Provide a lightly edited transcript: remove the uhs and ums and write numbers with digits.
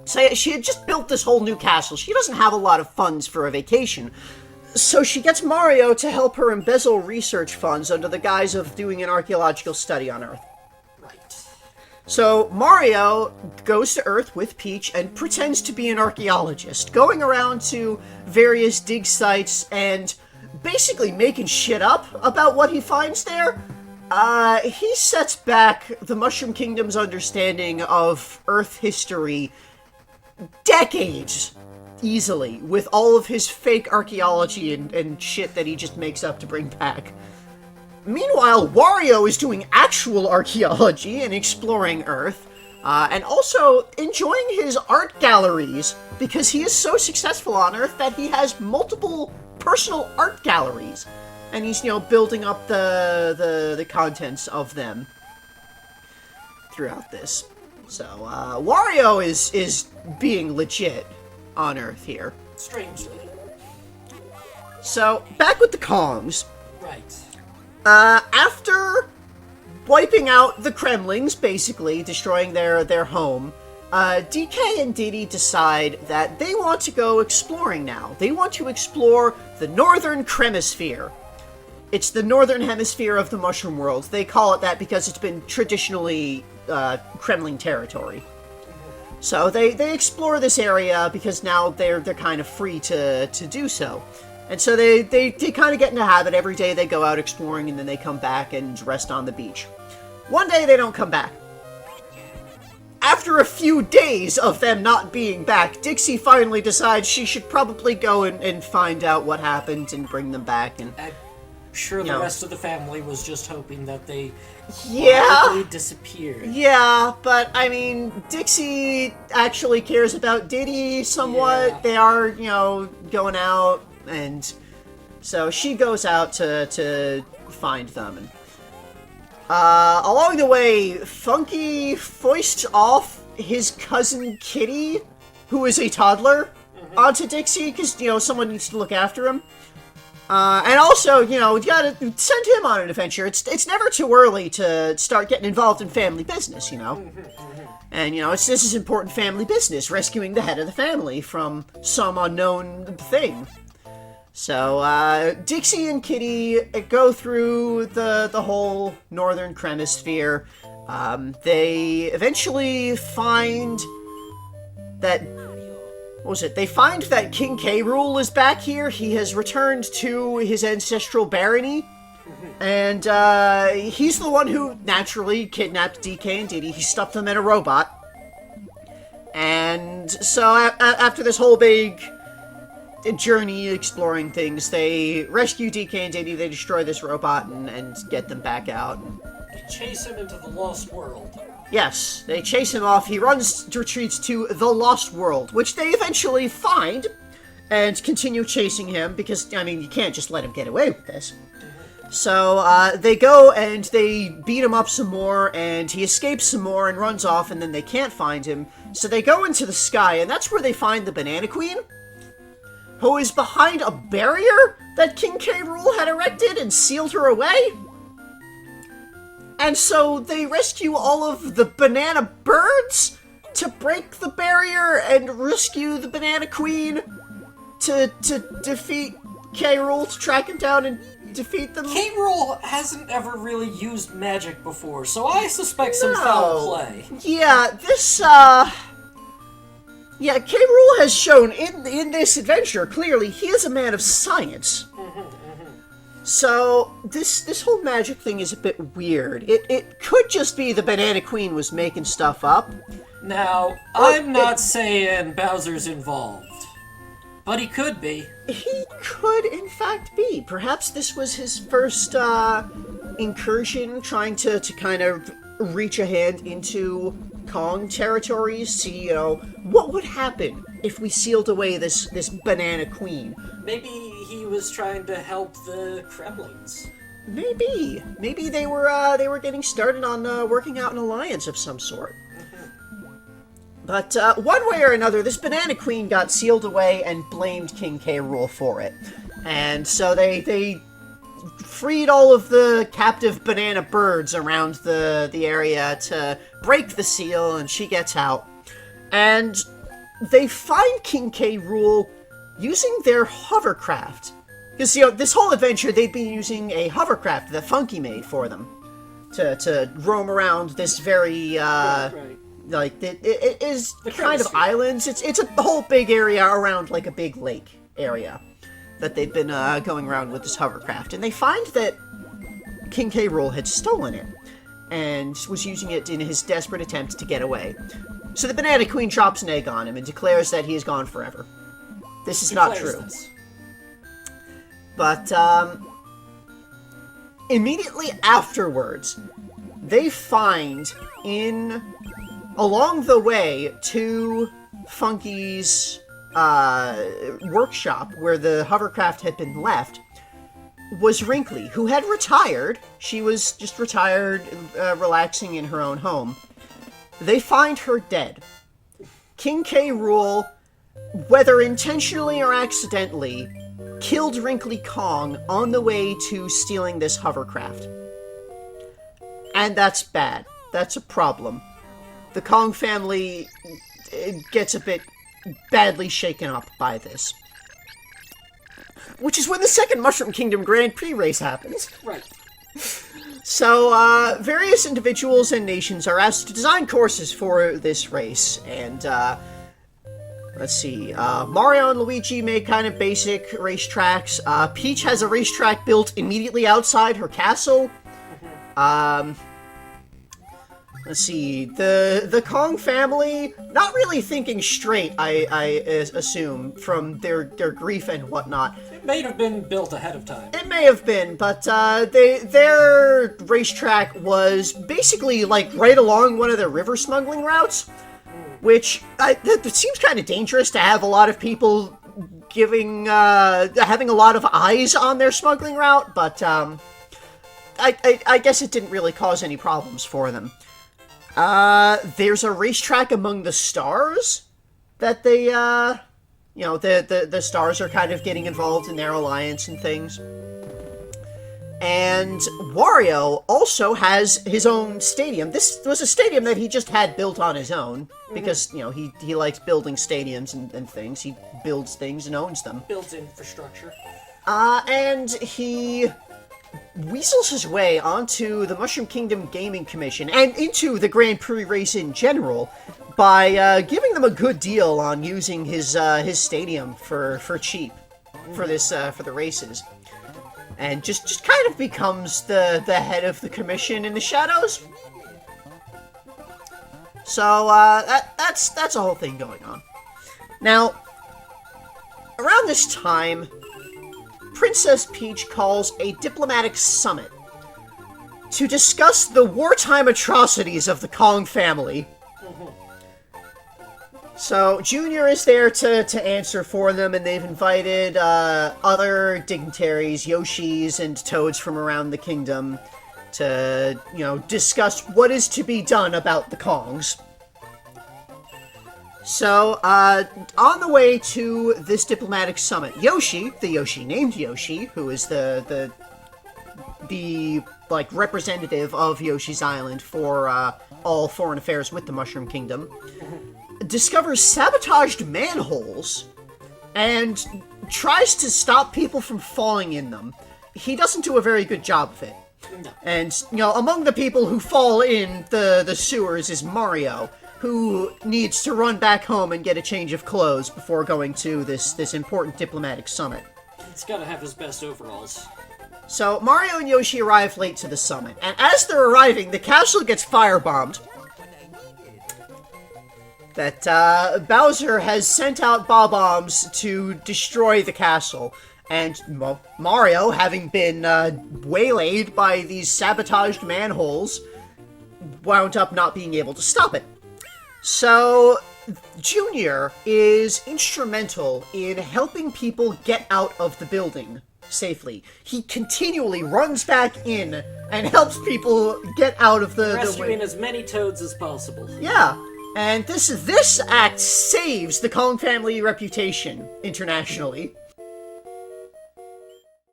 So she had just built this whole new castle. She doesn't have a lot of funds for a vacation. So she gets Mario to help her embezzle research funds under the guise of doing an archaeological study on Earth. Right. So Mario goes to Earth with Peach and pretends to be an archaeologist, going around to various dig sites and basically making shit up about what he finds there. He sets back the Mushroom Kingdom's understanding of Earth history decades, easily, with all of his fake archaeology and shit that he just makes up to bring back. Meanwhile, Wario is doing actual archaeology and exploring Earth, and also enjoying his art galleries, because he is so successful on Earth that he has multiple personal art galleries, and he's, building up the contents of them throughout this. So, Wario is being legit on Earth here. Strangely. So, back with the Kongs. Right. After wiping out the Kremlings, basically, destroying their home, DK and Diddy decide that they want to go exploring now. They want to explore the Northern Kremisphere. It's the Northern Hemisphere of the Mushroom World. They call it that because it's been traditionally Kremling territory. So they explore this area because now they're kind of free to do so. And so they kind of get in the habit. Every day they go out exploring and then they come back and rest on the beach. One day they don't come back. After a few days of them not being back, Dixie finally decides she should probably go and find out what happened and bring them back. And I'm sure the rest of the family was just hoping that they disappeared. Yeah, but I mean, Dixie actually cares about Diddy somewhat. Yeah. They are, going out, and so she goes out to find them. And along the way, Funky foists off his cousin Kitty, who is a toddler, onto Dixie, because, someone needs to look after him. And also, you gotta send him on an adventure. It's never too early to start getting involved in family business, And, this is important family business, rescuing the head of the family from some unknown thing. So, Dixie and Kitty go through the whole Northern Kremisphere. They eventually find that... What was it? They find that King K. Rool is back here. He has returned to his ancestral barony. And he's the one who naturally kidnapped DK and Diddy. He stuffed them in a robot. And so after this whole big journey exploring things, they rescue DK and Diddy. They destroy this robot and get them back out. They chase him into the Lost World. Yes, they chase him off. He retreats to the Lost World, which they eventually find and continue chasing him because, you can't just let him get away with this. So, they go and they beat him up some more, and he escapes some more and runs off, and then they can't find him. So they go into the sky, and that's where they find the Banana Queen, who is behind a barrier that King K. Rool had erected and sealed her away. And so they rescue all of the banana birds to break the barrier and rescue the Banana Queen to defeat K. Rool, to track him down and defeat them. K. Rool hasn't ever really used magic before, so I suspect some foul play. Yeah, K. Rool has shown in this adventure, clearly, he is a man of science. So, this whole magic thing is a bit weird. It could just be the Banana Queen was making stuff up. Now, I'm not saying Bowser's involved, but he could be. He could, in fact, be. Perhaps this was his first incursion, trying to kind of reach a hand into Kong territories, see, what would happen if we sealed away this Banana Queen. Maybe he was trying to help the Kremlings. Maybe they were getting started on working out an alliance of some sort. But one way or another, this Banana Queen got sealed away and blamed King K. Rool for it. And so they freed all of the captive banana birds around the area to break the seal, and she gets out. And they find King K. Rool using their hovercraft. Because, this whole adventure, they'd been using a hovercraft that Funky made for them to roam around this very, like, it is kind of islands. It's a whole big area around, like, a big lake area that they've been going around with this hovercraft. And they find that King K. Rool had stolen it and was using it in his desperate attempt to get away. So the Banana Queen drops an egg on him and declares that he is gone forever. This is not true. But, immediately afterwards, they find along the way to Funky's, workshop, where the hovercraft had been left, was Wrinkly, who had retired. She was just retired, relaxing in her own home. They find her dead. King K. Rool, whether intentionally or accidentally, killed Wrinkly Kong on the way to stealing this hovercraft. And that's bad. That's a problem. The Kong family gets a bit badly shaken up by this. Which is when the second Mushroom Kingdom Grand Prix race happens. Right. So, various individuals and nations are asked to design courses for this race, and, let's see, Mario and Luigi make kind of basic racetracks. Peach has a racetrack built immediately outside her castle. Let's see, the Kong family, not really thinking straight, I assume, from their grief and whatnot. It may have been built ahead of time. It may have been, but their racetrack was basically, like, right along one of the river smuggling routes, which, it seems kind of dangerous to have a lot of people having a lot of eyes on their smuggling route, but, I guess it didn't really cause any problems for them. There's a racetrack among the stars that they, the stars are kind of getting involved in their alliance and things. And Wario also has his own stadium. This was a stadium that he just had built on his own, because, he likes building stadiums and things. He builds things and owns them. Builds infrastructure. And he weasels his way onto the Mushroom Kingdom Gaming Commission and into the Grand Prix race in general by giving them a good deal on using his stadium for cheap for the races, and just kind of becomes the head of the commission in the shadows. So that's a whole thing going on. Now, around this time, Princess Peach calls a diplomatic summit to discuss the wartime atrocities of the Kong family. So, Junior is there to answer for them, and they've invited other dignitaries, Yoshis and Toads from around the kingdom, to, discuss what is to be done about the Kongs. So, on the way to this diplomatic summit, Yoshi, the Yoshi named Yoshi, who is the representative of Yoshi's Island for, all foreign affairs with the Mushroom Kingdom, discovers sabotaged manholes and tries to stop people from falling in them. He doesn't do a very good job of it. No. And, among the people who fall in the sewers is Mario, who needs to run back home and get a change of clothes before going to this important diplomatic summit. He's gotta have his best overalls. So, Mario and Yoshi arrive late to the summit, and as they're arriving, the castle gets firebombed. That, Bowser has sent out bombs to destroy the castle, and, Mario, having been, waylaid by these sabotaged manholes, wound up not being able to stop it. So, Junior is instrumental in helping people get out of the building safely. He continually runs back in and helps people get out of the rescuing as many Toads as possible. Yeah, and this act saves the Kong family reputation internationally.